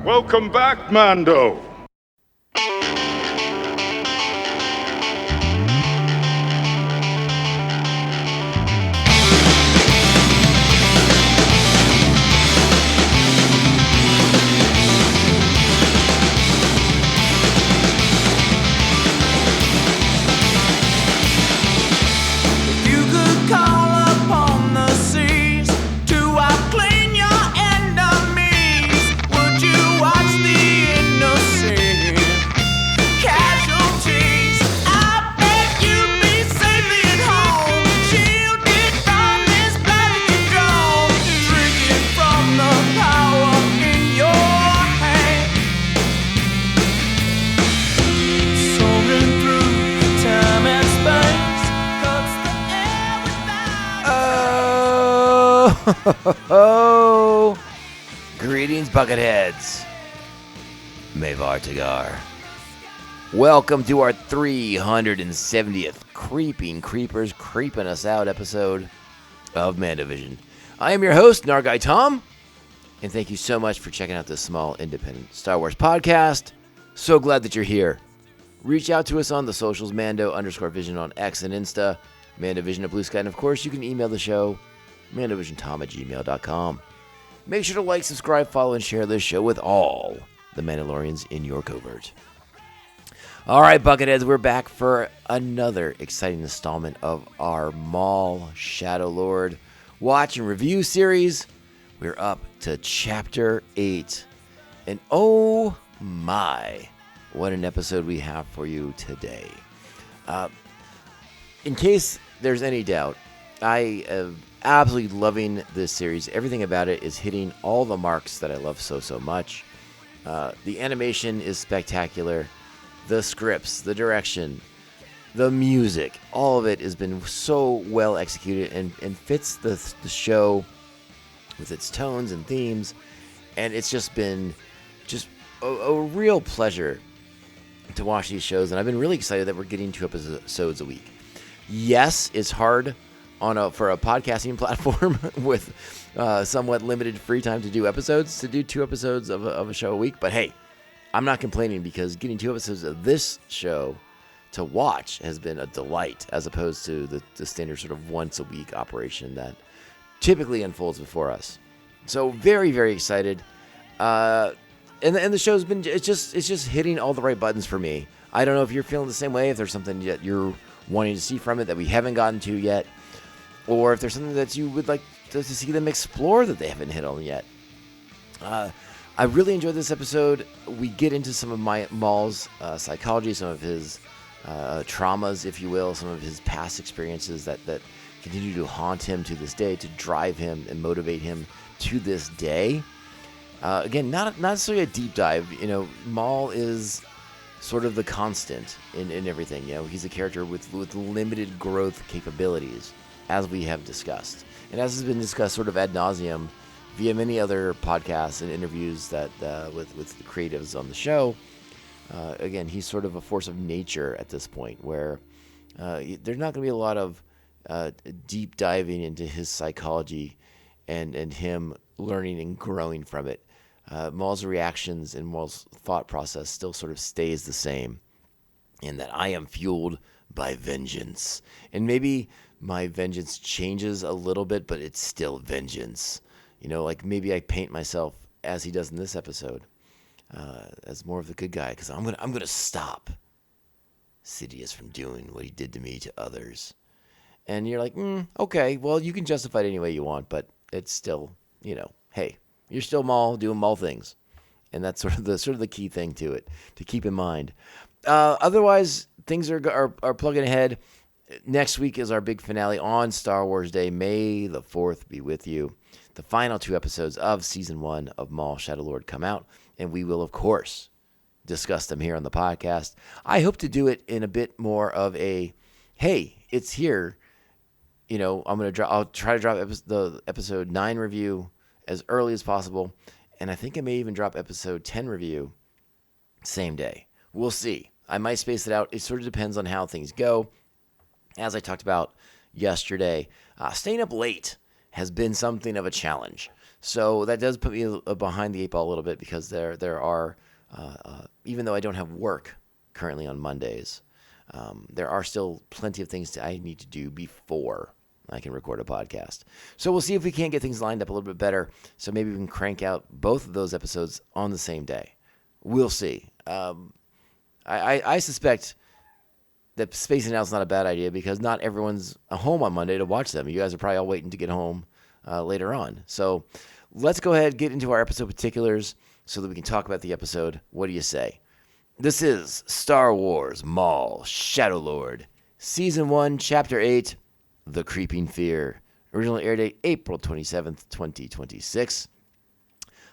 Welcome back, Mando. Oh, greetings, Bucketheads. Mavar Tagar. Welcome to our 370th Creeping Creepers Creeping Us Out episode of MandoVision. I am your host, Narguy Tom, and thank you so much for checking out this small, independent Star Wars podcast. So glad that you're here. Reach out to us on the socials, Mando_Vision on X and Insta, MandoVision at Blue Sky, and of course, you can email the show, MandoVisionTom@gmail.com. Make sure to like, subscribe, follow, and share this show with all the Mandalorians in your covert. All right, Bucketheads, we're back for another exciting installment of our Maul Shadow Lord watch and review series. We're up to Chapter 8. And oh my, what an episode we have for you today. In case there's any doubt, I am absolutely loving this series. Everything about it is hitting all the marks that I love so much. The animation is spectacular. The scripts, the direction, the music, all of it has been so well executed and fits the show with its tones and themes. And it's just been a real pleasure to watch these shows. And I've been really excited that we're getting 2 episodes a week. Yes, it's hard for a podcasting platform with somewhat limited free time to do episodes, to do 2 episodes of a show a week. But hey, I'm not complaining, because getting 2 episodes of this show to watch has been a delight, as opposed to the standard sort of once a week operation that typically unfolds before us. So very, very excited. And the show's been, it's just hitting all the right buttons for me. I don't know if you're feeling the same way, if there's something that you're wanting to see from it that we haven't gotten to yet, or if there's something that you would like to see them explore that they haven't hit on yet. I really enjoyed this episode. We get into some of Maul's psychology, some of his traumas, if you will, some of his past experiences that continue to haunt him to this day, to drive him and motivate him to this day. Again, not necessarily a deep dive. You know, Maul is sort of the constant in everything. You know, he's a character with limited growth capabilities, as we have discussed. And as has been discussed sort of ad nauseum via many other podcasts and interviews that with the creatives on the show, again, he's sort of a force of nature at this point, where there's not going to be a lot of deep diving into his psychology and him learning and growing from it. Maul's reactions and Maul's thought process still sort of stays the same, in that I am fueled by vengeance. And maybe my vengeance changes a little bit, but it's still vengeance. You know, like maybe I paint myself, as he does in this episode, as more of the good guy, because I'm gonna stop Sidious from doing what he did to me to others. And you're like, okay, well, you can justify it any way you want, but it's still, you know, hey, you're still Maul doing Maul things, and that's sort of the key thing to it to keep in mind. Otherwise, things are plugging ahead. Next week is our big finale on Star Wars Day. May the 4th be with you. The final 2 episodes of Season 1 of Maul Shadow Lord come out, and we will, of course, discuss them here on the podcast. I hope to do it in a bit more of a, hey, it's here. You know, I'll try to drop the episode 9 review as early as possible, and I think I may even drop episode 10 review same day. We'll see. I might space it out. It sort of depends on how things go. As I talked about yesterday, staying up late has been something of a challenge. So that does put me behind the eight ball a little bit because there are, even though I don't have work currently on Mondays, there are still plenty of things I need to do before I can record a podcast. So we'll see if we can't get things lined up a little bit better. So maybe we can crank out both of those episodes on the same day. We'll see. I suspect that spacing out is not a bad idea because not everyone's home on Monday to watch them. You guys are probably all waiting to get home later on. So let's go ahead and get into our episode particulars so that we can talk about the episode. What do you say? This is Star Wars Maul, Shadow Lord, Season 1, Chapter 8, The Creeping Fear. Original air date April 27th, 2026.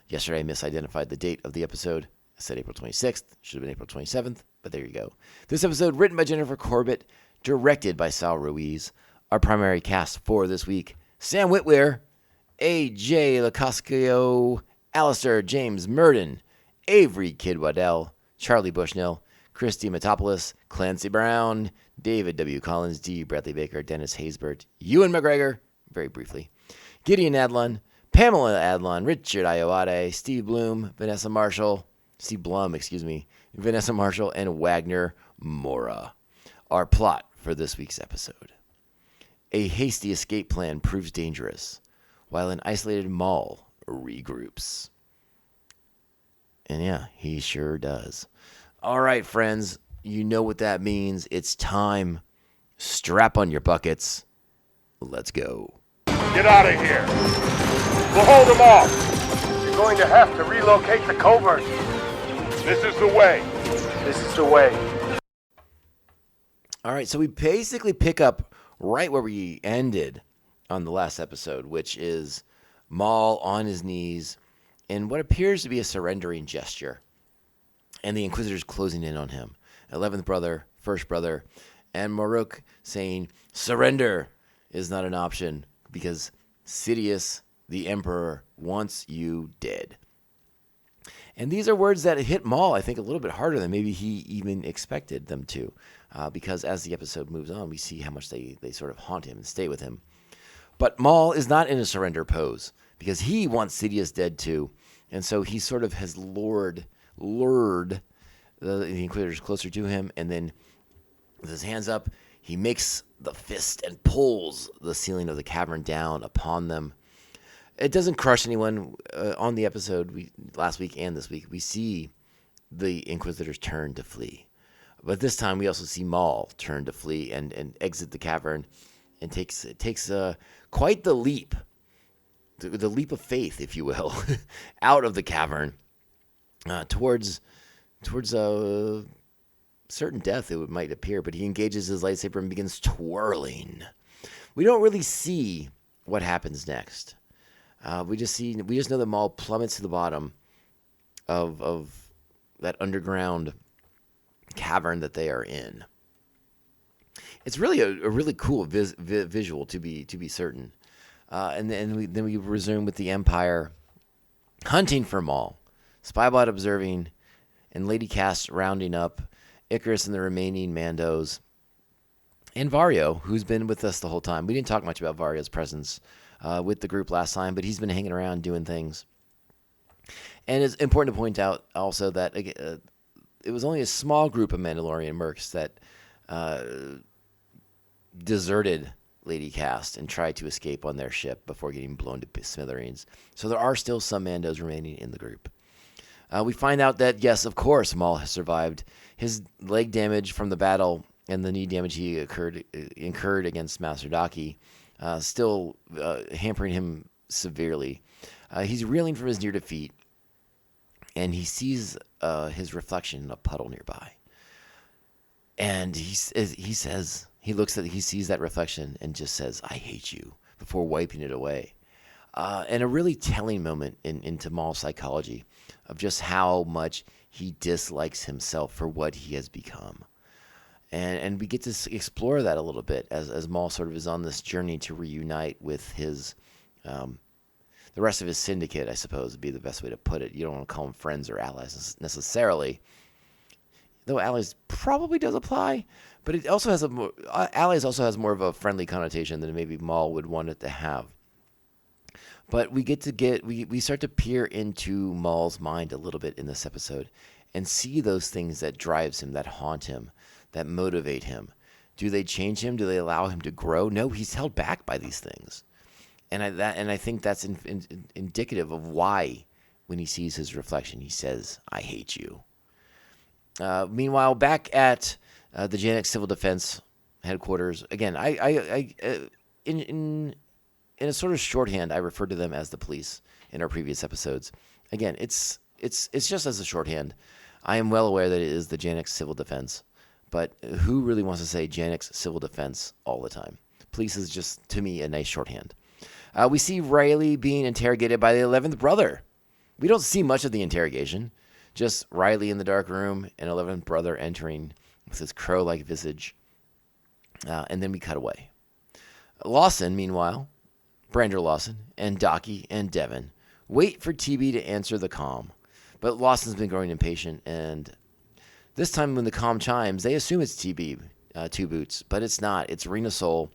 Yesterday I misidentified the date of the episode. I said April 26th. Should have been April 27th, but there you go. This episode written by Jennifer Corbett, directed by Sal Ruiz. Our primary cast for this week: Sam Witwer, A.J. Lacascio, Alistair James Murden, Avery Kid Waddell, Charlie Bushnell, Christy Metopoulos, Clancy Brown, David W. Collins, D. Bradley Baker, Dennis Haysbert, Ewan McGregor, very briefly, Gideon Adlon, Pamela Adlon, Richard Ayoade, Steve Blum, Vanessa Marshall, Vanessa Marshall, and Wagner Mora. Our plot for this week's episode: a hasty escape plan proves dangerous, while an isolated Maul regroups. And yeah, he sure does. All right, friends, you know what that means. It's time. Strap on your buckets. Let's go. Get out of here. We'll hold them off. You're going to have to relocate the covert. This is the way. This is the way. All right, so we basically pick up right where we ended on the last episode, which is Maul on his knees in what appears to be a surrendering gesture, and the Inquisitors closing in on him. 11th brother, first brother, and Maruk saying, surrender is not an option because Sidious, the Emperor, wants you dead. And these are words that hit Maul, I think, a little bit harder than maybe he even expected them to, because as the episode moves on, we see how much they sort of haunt him and stay with him. But Maul is not in a surrender pose because he wants Sidious dead too, and so he sort of has lured the Inquisitors closer to him, and then with his hands up, he makes the fist and pulls the ceiling of the cavern down upon them. It doesn't crush anyone. On the episode last week and this week, we see the Inquisitors turn to flee. But this time we also see Maul turn to flee and exit the cavern, and takes quite the leap, the leap of faith, if you will, out of the cavern towards certain death, it might appear. But he engages his lightsaber and begins twirling. We don't really see what happens next. We just know that Maul plummets to the bottom of that underground cavern that they are in. It's really a really cool visual, to be certain. And then we resume with the Empire hunting for Maul, Spybot observing, and Lady Cass rounding up Icarus and the remaining Mandos, and Vario, who's been with us the whole time. We didn't talk much about Vario's presence with the group last time, but he's been hanging around doing things. And it's important to point out also that it was only a small group of Mandalorian mercs that deserted Lady Cass and tried to escape on their ship before getting blown to smithereens. So there are still some Mandos remaining in the group. We find out that, yes, of course, Maul has survived. His leg damage from the battle and the knee damage he incurred against Master Daki still hampering him severely. He's reeling from his near defeat, and he sees his reflection in a puddle nearby. And he sees that reflection and just says, "I hate you," before wiping it away. And a really telling moment into Maul's psychology of just how much he dislikes himself for what he has become. And we get to explore that a little bit as Maul sort of is on this journey to reunite with his the rest of his syndicate, I suppose would be the best way to put it. You don't want to call them friends or allies necessarily, though allies probably does apply. But it also has allies also has more of a friendly connotation than maybe Maul would want it to have. But we start to peer into Maul's mind a little bit in this episode and see those things that drives him, that haunt him, that motivate him. Do they change him? Do they allow him to grow? No, he's held back by these things. And I think that's indicative of why when he sees his reflection, he says, "I hate you." Meanwhile, back at the Ch.8 Civil Defense headquarters, again, in a sort of shorthand, I refer to them as the police in our previous episodes. Again, it's just as a shorthand. I am well aware that it is the Ch.8 Civil Defense, but who really wants to say Ch.8 Civil Defense all the time? Police is just, to me, a nice shorthand. We see Riley being interrogated by the 11th brother. We don't see much of the interrogation. Just Riley in the dark room and 11th brother entering with his crow-like visage. And then we cut away. Lawson, meanwhile, Brander Lawson, and Docky and Devin wait for TB to answer the comm. But Lawson's been growing impatient, and this time when the comm chimes, they assume it's TB, Two Boots, but it's not. It's Rena Soul,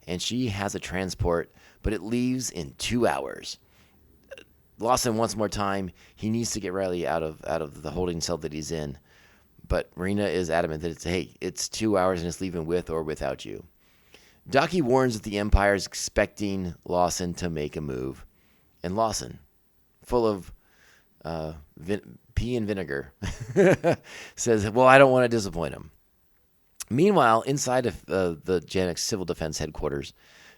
and she has a transport, but it leaves in 2 hours. Lawson wants more time. He needs to get Riley out of the holding cell that he's in. But Rena is adamant that it's 2 hours and it's leaving with or without you. Docky warns that the Empire is expecting Lawson to make a move. And Lawson, full of pea and vinegar, says, well, I don't want to disappoint him. Meanwhile, inside of the Ch.8 Civil Defense headquarters,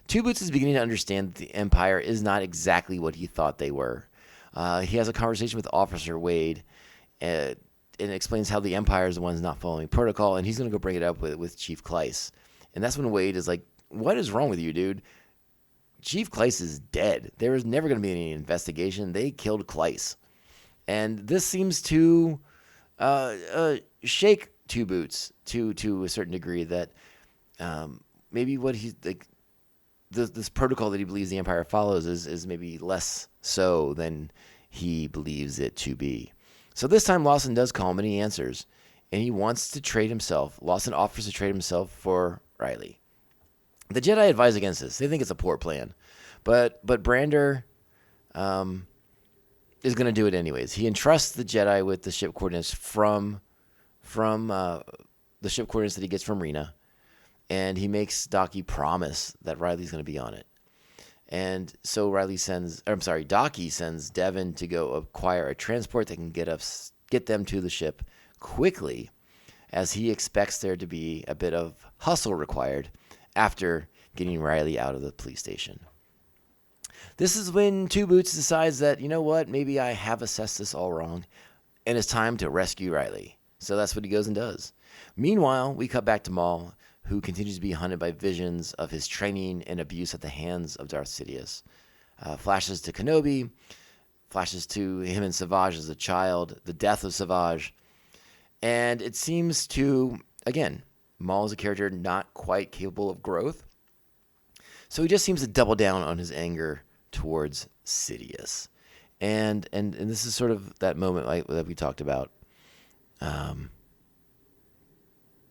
Two Boots is beginning to understand that the Empire is not exactly what he thought they were. He has a conversation with Officer Wade and explains how the Empire is the ones not following protocol, and he's going to go bring it up with Chief Kleiss. And that's when Wade is like, what is wrong with you, dude? Chief Kleiss is dead. There is never going to be any investigation. They killed Kleiss. And this seems to shake Two Boots to a certain degree that maybe what he's like, this protocol that he believes the Empire follows is maybe less so than he believes it to be. So this time Lawson does call him and he answers. And he wants to trade himself. Lawson offers to trade himself for Riley. The Jedi advise against this. They think it's a poor plan. But Brander is going to do it anyways. He entrusts the Jedi with the ship coordinates from the ship coordinates that he gets from Rena. And he makes Docky promise that Riley's going to be on it. And so Docky sends Devin to go acquire a transport that can get them to the ship quickly, as he expects there to be a bit of hustle required after getting Riley out of the police station. This is when Two Boots decides that, you know what, maybe I have assessed this all wrong, and it's time to rescue Riley. So that's what he goes and does. Meanwhile, we cut back to Maul, who continues to be hunted by visions of his training and abuse at the hands of Darth Sidious. Flashes to Kenobi, flashes to him and Savage as a child, the death of Savage. And it seems to, again, Maul is a character not quite capable of growth. So he just seems to double down on his anger towards Sidious. And this is sort of that moment that we talked about.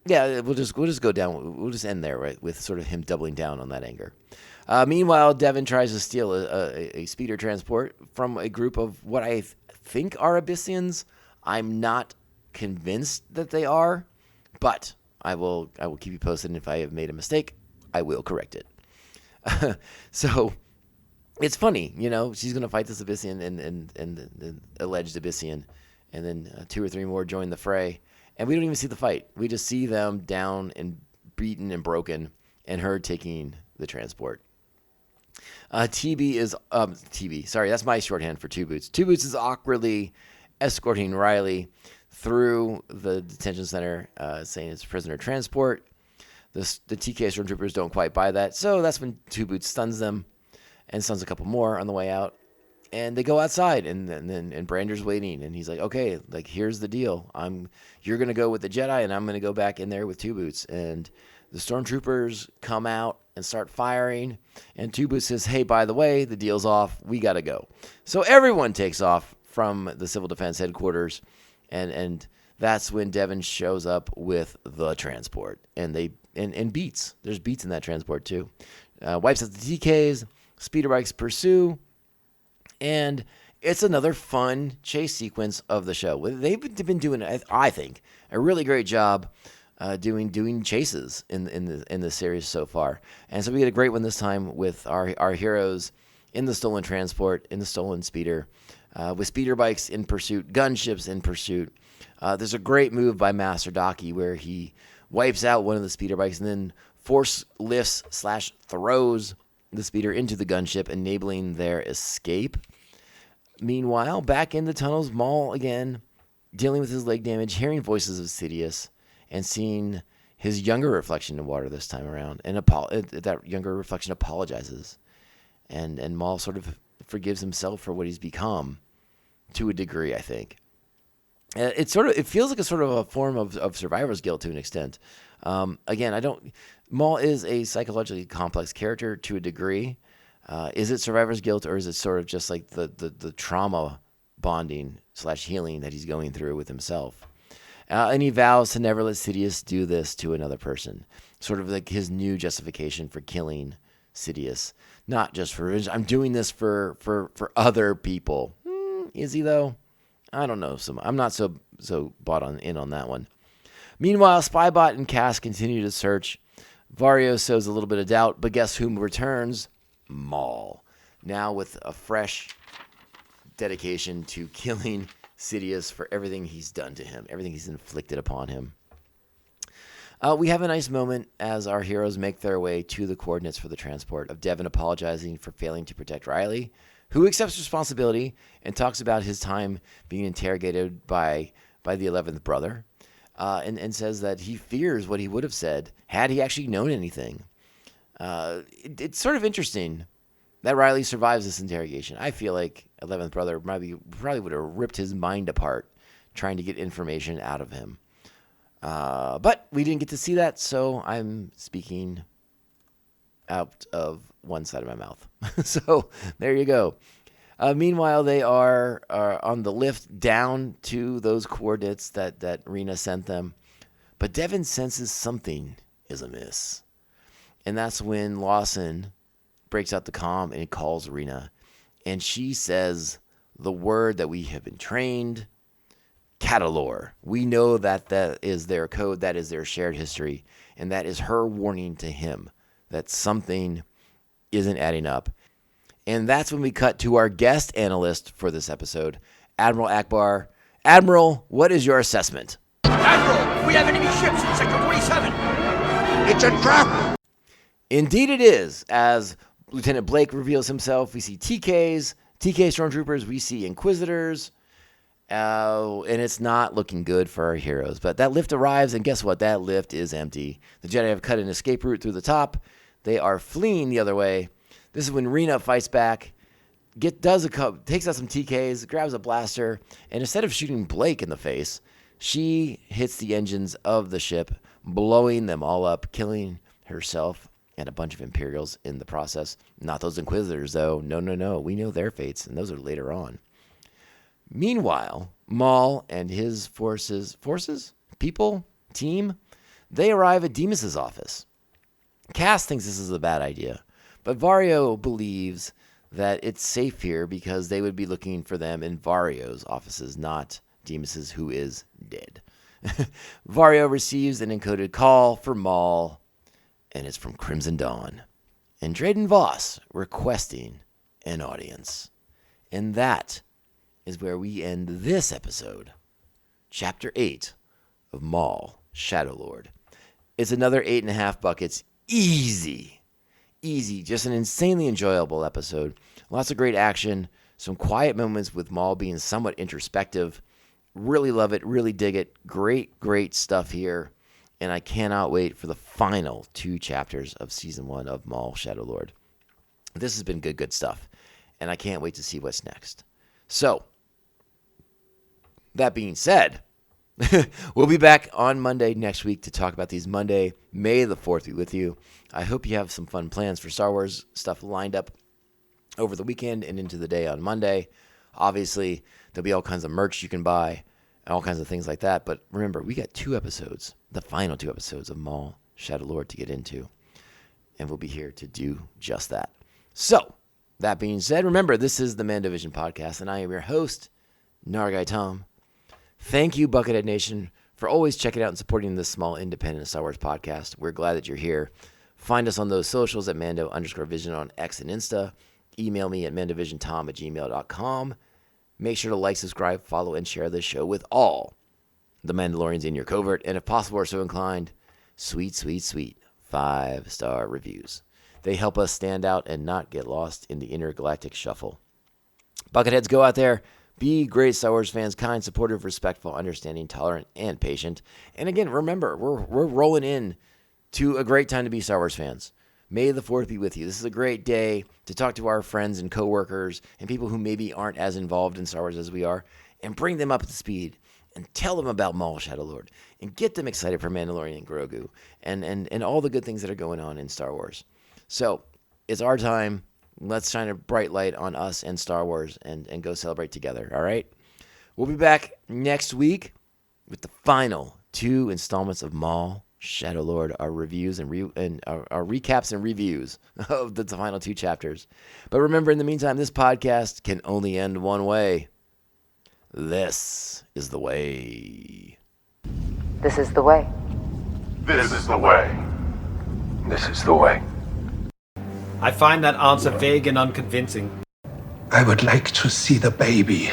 Yeah, we'll just go down. We'll just end there, right, with sort of him doubling down on that anger. Meanwhile, Devin tries to steal a speeder transport from a group of what I think are Abyssians. I'm not convinced that they are, but I will keep you posted. And if I have made a mistake, I will correct it. So it's funny, she's going to fight this Abyssian and the alleged Abyssian, and then 2 or 3 more join the fray. And we don't even see the fight. We just see them down and beaten and broken, and her taking the transport. TB, that's my shorthand for Two Boots. Two Boots is awkwardly escorting Riley through the detention center, saying it's prisoner transport. The TK stormtroopers don't quite buy that, so that's when Two Boots stuns them, and stuns a couple more on the way out. And they go outside, and Brander's waiting, and he's like, okay, like, here's the deal. You're going to go with the Jedi, and I'm going to go back in there with Two Boots. And the stormtroopers come out and start firing, and Two Boots says, hey, by the way, the deal's off. We got to go. So everyone takes off from the Civil Defense headquarters, and that's when Devin shows up with the transport. And beats. There's beats in that transport, too. Wipes out the TKs. Speeder bikes pursue. And it's another fun chase sequence of the show. They've been doing, I think, a really great job doing chases in the series so far. And so we get a great one this time with our heroes in the stolen transport, in the stolen speeder, with speeder bikes in pursuit, gunships in pursuit. There's a great move by Master Daki where he wipes out one of the speeder bikes and then force lifts / throws the speeder into the gunship, enabling their escape. Meanwhile, back in the tunnels, Maul again, dealing with his leg damage, hearing voices of Sidious, and seeing his younger reflection in water this time around. And that younger reflection apologizes. And Maul sort of forgives himself for what he's become to a degree, I think. It feels like a sort of a form of survivor's guilt to an extent. Again, Maul is a psychologically complex character to a degree. Is it survivor's guilt, or is it sort of just like the trauma bonding / healing that he's going through with himself? And he vows to never let Sidious do this to another person. Sort of like his new justification for killing Sidious. Not just for revenge. I'm doing this for other people. Is he, though? I don't know. I'm not so bought in on that one. Meanwhile, Spybot and Cass continue to search. Vario sows a little bit of doubt, but guess whom returns? Maul. Now with a fresh dedication to killing Sidious for everything he's done to him, everything he's inflicted upon him. We have a nice moment as our heroes make their way to the coordinates for the transport of Devin apologizing for failing to protect Riley, who accepts responsibility and talks about his time being interrogated by the 11th brother, and says that he fears what he would have said had he actually known anything. It's sort of interesting that Riley survives this interrogation. I feel like 11th brother probably would have ripped his mind apart trying to get information out of him. But we didn't get to see that, so I'm speaking out of one side of my mouth. So there you go. Meanwhile, they are on the lift down to those coordinates that Rena sent them. But Devin senses something is amiss. And that's when Lawson breaks out the comm and calls Rena. And she says the word that we have been trained, Catalor. We know that is their code, that is their shared history. And that is her warning to him that something isn't adding up. And that's when we cut to our guest analyst for this episode, Admiral Akbar. Admiral, what is your assessment? Admiral, we have enemy ships in Sector 47. It's a trap! Indeed it is. As Lieutenant Blake reveals himself, we see TK stormtroopers, we see Inquisitors, and it's not looking good for our heroes. But that lift arrives, and guess what? That lift is empty. The Jedi have cut an escape route through the top. They are fleeing the other way. This is when Rena fights back, takes out some TKs, grabs a blaster, and instead of shooting Blake in the face, she hits the engines of the ship, blowing them all up, killing herself and a bunch of Imperials in the process. Not those Inquisitors, though. No. We know their fates, and those are later on. Meanwhile, Maul and his team, they arrive at Demas's office. Cass thinks this is a bad idea, but Vario believes that it's safe here because they would be looking for them in Vario's offices, not Demas's, who is dead. Vario receives an encoded call for Maul, and it's from Crimson Dawn, and Drayden Voss requesting an audience. And that is where we end this episode, Chapter 8 of Maul, Shadow Lord. It's another 8.5 buckets. Easy, just an insanely enjoyable episode. Lots of great action, some quiet moments with Maul being somewhat introspective. Really love it, really dig it. Great stuff here. And I cannot wait for the final 2 chapters of Season 1 of Maul, Shadow Lord. This has been good stuff, and I can't wait to see what's next. So, that being said, we'll be back on Monday next week to talk about these Monday. May the 4th be with you. I hope you have some fun plans for Star Wars stuff lined up over the weekend and into the day on Monday. Obviously, there'll be all kinds of merch you can buy and all kinds of things like that. But remember, we got 2 episodes, the final 2 episodes of Maul, Shadow Lord to get into. And we'll be here to do just that. So, That being said, remember, this is the MandoVision podcast, and I am your host, Nargai Tom. Thank you, Buckethead Nation, for always checking out and supporting this small independent Star Wars podcast. We're glad that you're here. Find us on those socials at Mando_Vision on X and Insta. Email me at MandoVisionTom@gmail.com. Make sure to like, subscribe, follow, and share this show with all the Mandalorians in your covert, and if possible or so inclined, sweet 5-star reviews. They help us stand out and not get lost in the intergalactic shuffle. Bucketheads, go out there, be great Star Wars fans, kind, supportive, respectful, understanding, tolerant, and patient. And again, remember, we're rolling in to a great time to be Star Wars fans. May the 4th be with you. This is a great day to talk to our friends and coworkers and people who maybe aren't as involved in Star Wars as we are, and bring them up to speed and tell them about Maul, Shadow Lord, and get them excited for Mandalorian and Grogu and all the good things that are going on in Star Wars. So it's our time. Let's shine a bright light on us and Star Wars and go celebrate together, all right? We'll be back next week with the final 2 installments of Maul, Shadow Lord, our reviews and our recaps and reviews of the final 2 chapters. But remember, in the meantime, this podcast can only end one way. This is the way. This is the way. This is the way. This is the way. I find that answer vague and unconvincing. I would like to see the baby.